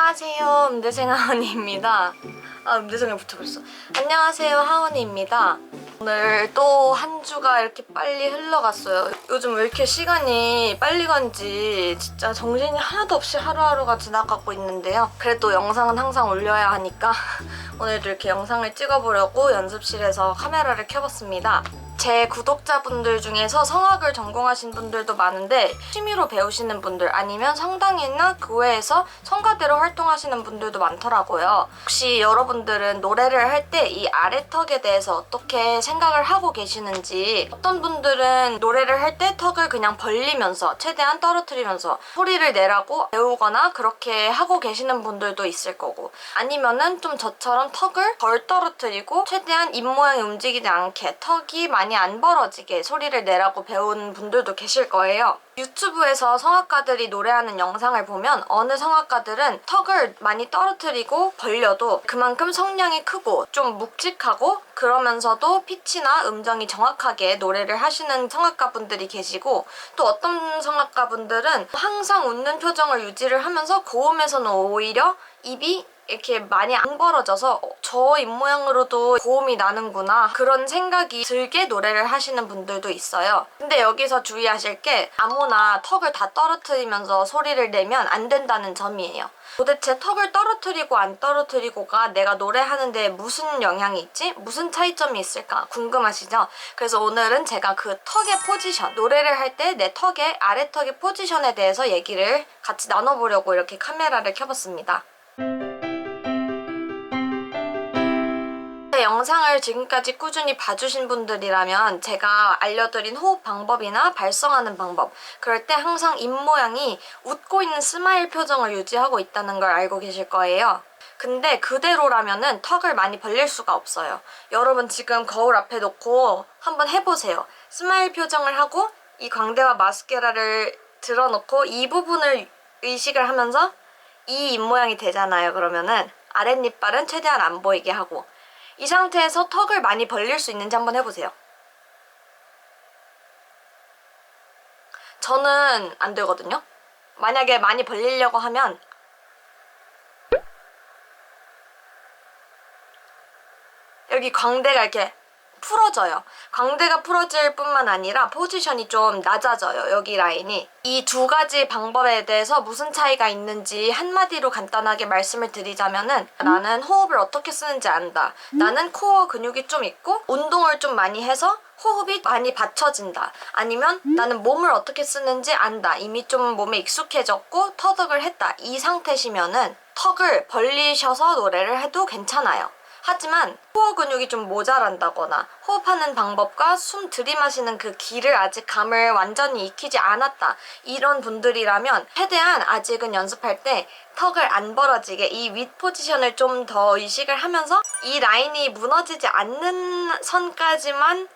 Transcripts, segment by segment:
안녕하세요, 음대생 하은이입니다. 음대생을 붙여버렸어. 안녕하세요, 하은이입니다. 오늘 또 한 주가 이렇게 빨리 흘러갔어요. 요즘 왜 이렇게 시간이 빨리 간지 진짜 정신이 하나도 없이 하루하루가 지나가고 있는데요. 그래도 영상은 항상 올려야 하니까 오늘도 이렇게 영상을 찍어보려고 연습실에서 카메라를 켜봤습니다. 제 구독자분들 중에서 성악을 전공하신 분들도 많은데 취미로 배우시는 분들 아니면 성당이나 교회에서 성가대로 활동하시는 분들도 많더라고요. 혹시 여러분들은 노래를 할 때 이 아래턱에 대해서 어떻게 생각을 하고 계시는지, 어떤 분들은 노래를 할 때 턱을 그냥 벌리면서 최대한 떨어뜨리면서 소리를 내라고 배우거나 그렇게 하고 계시는 분들도 있을 거고, 아니면은 좀 저처럼 턱을 덜 떨어뜨리고 최대한 입 모양이 움직이지 않게 턱이 많이 안 벌어지게 소리를 내라고 배운 분들도 계실 거예요. 유튜브에서 성악가들이 노래하는 영상을 보면 어느 성악가들은 턱을 많이 떨어뜨리고 벌려도 그만큼 성량이 크고 좀 묵직하고 그러면서도 피치나 음정이 정확하게 노래를 하시는 성악가분들이 계시고, 또 어떤 성악가분들은 항상 웃는 표정을 유지를 하면서 고음에서는 오히려 입이 이렇게 많이 안 벌어져서 저 입모양으로도 고음이 나는구나 그런 생각이 들게 노래를 하시는 분들도 있어요. 근데 여기서 주의하실 게 아무나 턱을 다 떨어뜨리면서 소리를 내면 안 된다는 점이에요. 도대체 턱을 떨어뜨리고 안 떨어뜨리고가 내가 노래하는데 무슨 영향이 있지? 무슨 차이점이 있을까? 궁금하시죠? 그래서 오늘은 제가 그 턱의 포지션, 노래를 할 때 내 턱의 아래턱의 포지션에 대해서 얘기를 같이 나눠보려고 이렇게 카메라를 켜봤습니다. 영상을 지금까지 꾸준히 봐주신 분들이라면 제가 알려드린 호흡 방법이나 발성하는 방법, 그럴 때 항상 입모양이 웃고 있는 스마일 표정을 유지하고 있다는 걸 알고 계실 거예요. 근데 그대로라면은 턱을 많이 벌릴 수가 없어요. 여러분 지금 거울 앞에 놓고 한번 해보세요. 스마일 표정을 하고 이 광대와 마스케라를 들어놓고 이 부분을 의식을 하면서 이 입모양이 되잖아요. 그러면은 아랫니빨은 최대한 안 보이게 하고, 이 상태에서 턱을 많이 벌릴 수 있는지 한번 해보세요. 저는 안 되거든요. 만약에 많이 벌리려고 하면 여기 광대가 이렇게 풀어져요. 광대가 풀어질 뿐만 아니라 포지션이 좀 낮아져요. 여기 라인이. 이 두 가지 방법에 대해서 무슨 차이가 있는지 한마디로 간단하게 말씀을 드리자면은, 나는 호흡을 어떻게 쓰는지 안다. 나는 코어 근육이 좀 있고 운동을 좀 많이 해서 호흡이 많이 받쳐진다. 아니면 나는 몸을 어떻게 쓰는지 안다. 이미 좀 몸에 익숙해졌고 터득을 했다. 이 상태시면은 턱을 벌리셔서 노래를 해도 괜찮아요. 하지만 코어 근육이 좀 모자란다거나 호흡하는 방법과 숨 들이마시는 그 길을 아직 감을 완전히 익히지 않았다, 이런 분들이라면 최대한 아직은 연습할 때 턱을 안 벌어지게 이 윗 포지션을 좀 더 의식을 하면서 이 라인이 무너지지 않는 선까지만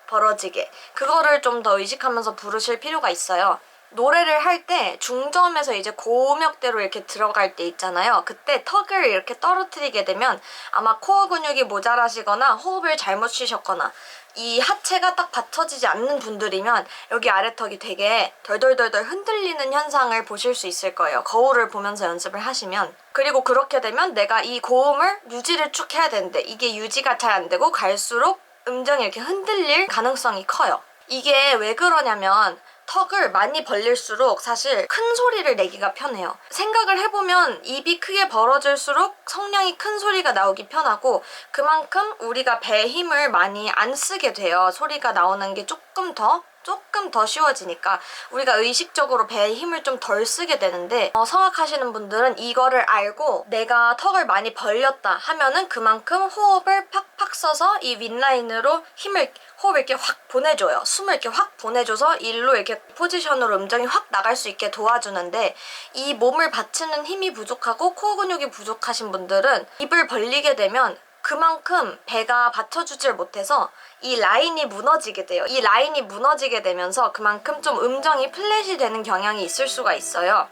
벌어지게, 그거를 좀 더 의식하면서 부르실 필요가 있어요. 노래를 할 때 중저음에서 이제 고음역대로 이렇게 들어갈 때 있잖아요. 그때 턱을 이렇게 떨어뜨리게 되면 아마 코어 근육이 모자라시거나 호흡을 잘못 쉬셨거나 이 하체가 딱 받쳐지지 않는 분들이면 여기 아래턱이 되게 덜덜덜덜 흔들리는 현상을 보실 수 있을 거예요. 거울을 보면서 연습을 하시면. 그리고 그렇게 되면 내가 이 고음을 유지를 쭉 해야 되는데 이게 유지가 잘 안 되고 갈수록 음정이 이렇게 흔들릴 가능성이 커요. 이게 왜 그러냐면 턱을 많이 벌릴수록 사실 큰 소리를 내기가 편해요. 생각을 해보면 입이 크게 벌어질수록 성량이 큰 소리가 나오기 편하고, 그만큼 우리가 배에 힘을 많이 안 쓰게 돼요. 소리가 나오는 게 조금 더 쉬워지니까 우리가 의식적으로 배에 힘을 좀 덜 쓰게 되는데, 성악하시는 분들은 이거를 알고 내가 턱을 많이 벌렸다 하면은 그만큼 호흡을 팍팍 써서 이 윗라인으로 호흡을 이렇게 확 보내줘요. 숨을 이렇게 확 보내줘서 일로 이렇게 포지션으로 음정이 확 나갈 수 있게 도와주는데, 이 몸을 받치는 힘이 부족하고 코어 근육이 부족하신 분들은 입을 벌리게 되면 그만큼 배가 받쳐주질 못해서 이 라인이 무너지게 돼요. 이 라인이 무너지게 되면서 그만큼 좀 음정이 플랫이 되는 경향이 있을 수가 있어요.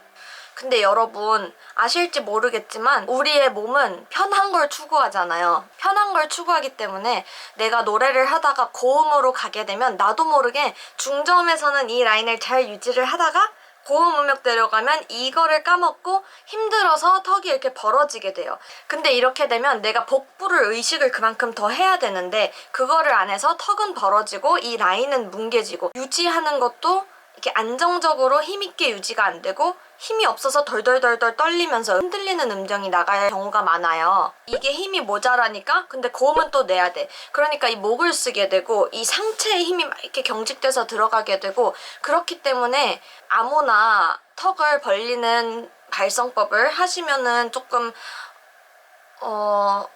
근데 여러분 아실지 모르겠지만 우리의 몸은 편한 걸 추구하잖아요. 편한 걸 추구하기 때문에 내가 노래를 하다가 고음으로 가게 되면 나도 모르게 중저음에서는 이 라인을 잘 유지를 하다가 고음 음역대로 가면 이거를 까먹고 힘들어서 턱이 이렇게 벌어지게 돼요. 근데 이렇게 되면 내가 복부를 의식을 그만큼 더 해야 되는데 그거를 안 해서 턱은 벌어지고 이 라인은 뭉개지고 유지하는 것도 이렇게 안정적으로 힘있게 유지가 안 되고 힘이 없어서 덜덜덜덜 떨리면서 흔들리는 음정이 나갈 경우가 많아요. 이게 힘이 모자라니까 근데 고음은 또 내야 돼. 그러니까 이 목을 쓰게 되고 이 상체에 힘이 막 이렇게 경직돼서 들어가게 되고 그렇기 때문에 아무나 턱을 벌리는 발성법을 하시면은 조금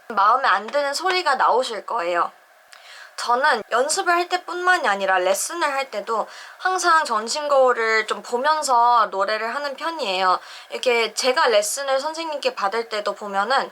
마음에 안 드는 소리가 나오실 거예요. 저는 연습을 할 때뿐만이 아니라 레슨을 할 때도 항상 전신 거울을 좀 보면서 노래를 하는 편이에요. 이렇게 제가 레슨을 선생님께 받을 때도 보면은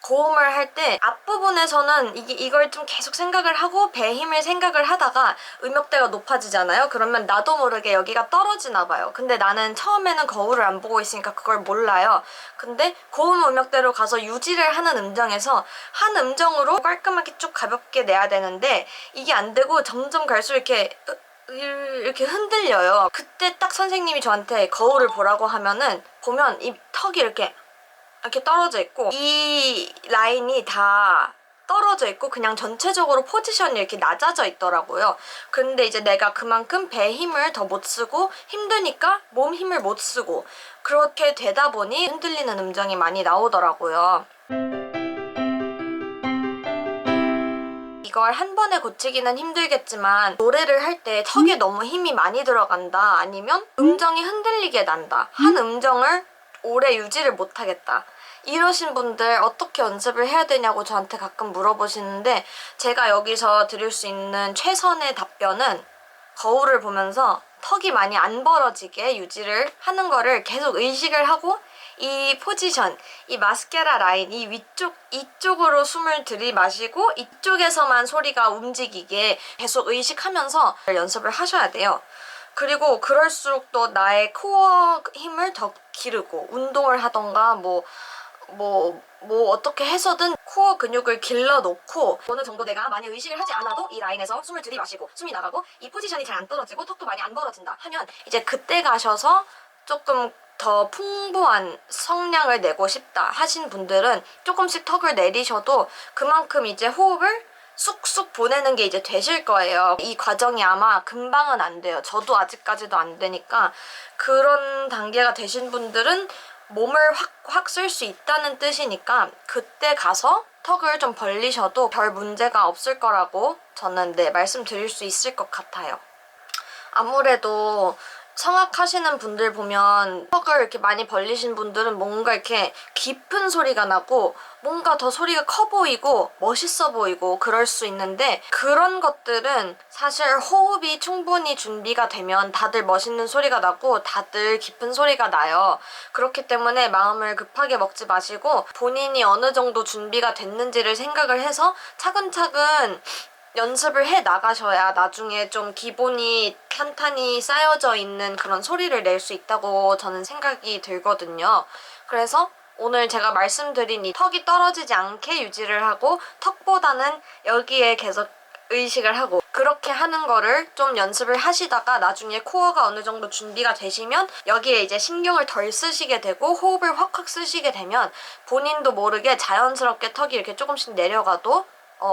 고음을 할 때 앞부분에서는 이걸 좀 계속 생각을 하고 배 힘을 생각을 하다가 음역대가 높아지잖아요. 그러면 나도 모르게 여기가 떨어지나 봐요. 근데 나는 처음에는 거울을 안 보고 있으니까 그걸 몰라요. 근데 고음 음역대로 가서 유지를 하는 음정에서 한 음정으로 깔끔하게 쭉 가볍게 내야 되는데 이게 안 되고 점점 갈수록 이렇게 흔들려요. 그때 딱 선생님이 저한테 거울을 보라고 하면은 보면 이 턱이 이렇게 떨어져 있고 이 라인이 다 떨어져 있고 그냥 전체적으로 포지션이 이렇게 낮아져 있더라고요. 근데 이제 내가 그만큼 배 힘을 더 못 쓰고 힘드니까 몸 힘을 못 쓰고 그렇게 되다 보니 흔들리는 음정이 많이 나오더라고요. 이걸 한 번에 고치기는 힘들겠지만 노래를 할 때 턱에 너무 힘이 많이 들어간다 아니면 음정이 흔들리게 난다 한 음정을 오래 유지를 못하겠다 이러신 분들 어떻게 연습을 해야 되냐고 저한테 가끔 물어보시는데 제가 여기서 드릴 수 있는 최선의 답변은 거울을 보면서 턱이 많이 안 벌어지게 유지를 하는 거를 계속 의식을 하고 이 포지션, 이 마스케라 라인, 이 이쪽으로 숨을 들이마시고 이쪽에서만 소리가 움직이게 계속 의식하면서 연습을 하셔야 돼요. 그리고 그럴수록 또 나의 코어 힘을 더 기르고 운동을 하던가 뭐 어떻게 해서든 코어 근육을 길러놓고 어느 정도 내가 많이 의식을 하지 않아도 이 라인에서 숨을 들이마시고 숨이 나가고 이 포지션이 잘 안 떨어지고 턱도 많이 안 벌어진다 하면 이제 그때 가셔서 조금 더 풍부한 성량을 내고 싶다 하신 분들은 조금씩 턱을 내리셔도 그만큼 이제 호흡을 쑥쑥 보내는 게 이제 되실 거예요. 이 과정이 아마 금방은 안 돼요. 저도 아직까지도 안 되니까 그런 단계가 되신 분들은 몸을 확 쓸 수 있다는 뜻이니까 그때 가서 턱을 좀 벌리셔도 별 문제가 없을 거라고 저는 말씀드릴 수 있을 것 같아요. 아무래도 성악하시는 분들 보면 턱을 이렇게 많이 벌리신 분들은 뭔가 이렇게 깊은 소리가 나고 뭔가 더 소리가 커 보이고 멋있어 보이고 그럴 수 있는데 그런 것들은 사실 호흡이 충분히 준비가 되면 다들 멋있는 소리가 나고 다들 깊은 소리가 나요. 그렇기 때문에 마음을 급하게 먹지 마시고 본인이 어느 정도 준비가 됐는지를 생각을 해서 차근차근 연습을 해 나가셔야 나중에 좀 기본이 탄탄히 쌓여져 있는 그런 소리를 낼 수 있다고 저는 생각이 들거든요. 그래서 오늘 제가 말씀드린 이 턱이 떨어지지 않게 유지를 하고 턱보다는 여기에 계속 의식을 하고 그렇게 하는 거를 좀 연습을 하시다가 나중에 코어가 어느 정도 준비가 되시면 여기에 이제 신경을 덜 쓰시게 되고 호흡을 확확 쓰시게 되면 본인도 모르게 자연스럽게 턱이 이렇게 조금씩 내려가도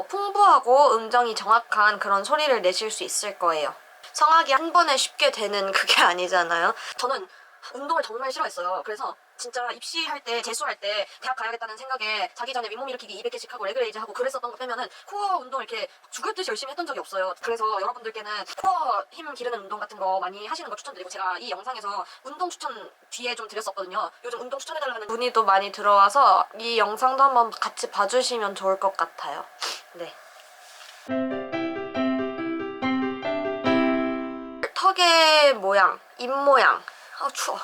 풍부하고 음정이 정확한 그런 소리를 내실 수 있을 거예요. 성악이 한 번에 쉽게 되는 그게 아니잖아요. 저는 운동을 정말 싫어했어요. 그래서 진짜 입시할 때, 재수할 때 대학 가야겠다는 생각에 자기 전에 윗몸 일으키기 200개씩 하고 레그레이즈 하고 그랬었던 거 빼면은 코어 운동 이렇게 죽을 듯이 열심히 했던 적이 없어요. 그래서 여러분들께는 코어 힘 기르는 운동 같은 거 많이 하시는 거 추천드리고 제가 이 영상에서 운동 추천 뒤에 좀 드렸었거든요. 요즘 운동 추천해달라는 문의도 많이 들어와서 이 영상도 한번 같이 봐주시면 좋을 것 같아요. 네. 턱의 모양, 입 모양. 추워.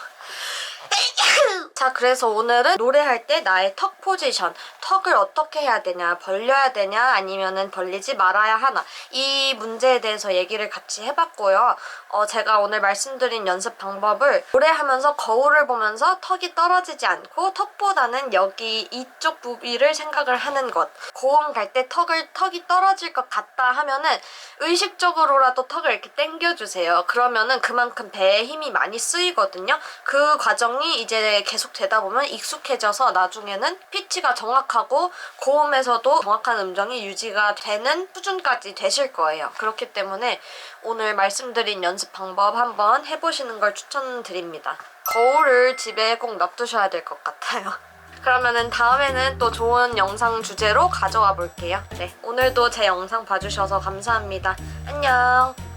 자, 그래서 오늘은 노래할 때 나의 턱 포지션, 턱을 어떻게 해야 되냐, 벌려야 되냐 아니면은 벌리지 말아야 하나, 이 문제에 대해서 얘기를 같이 해봤고요. 제가 오늘 말씀드린 연습 방법을 노래하면서 거울을 보면서 턱이 떨어지지 않고 턱보다는 여기 이쪽 부위를 생각을 하는 것. 고음 갈 때 턱이 떨어질 것 같다 하면은 의식적으로라도 턱을 이렇게 당겨주세요. 그러면은 그만큼 배에 힘이 많이 쓰이거든요. 그 과정이 이제 계속 되다 보면 익숙해져서 나중에는 피치가 정확하고 고음에서도 정확한 음정이 유지가 되는 수준까지 되실 거예요. 그렇기 때문에 오늘 말씀드린 연습 방법 한번 해보시는 걸 추천드립니다. 거울을 집에 꼭 놔두셔야 될 것 같아요. 그러면은 다음에는 또 좋은 영상 주제로 가져와 볼게요. 네, 오늘도 제 영상 봐주셔서 감사합니다. 안녕.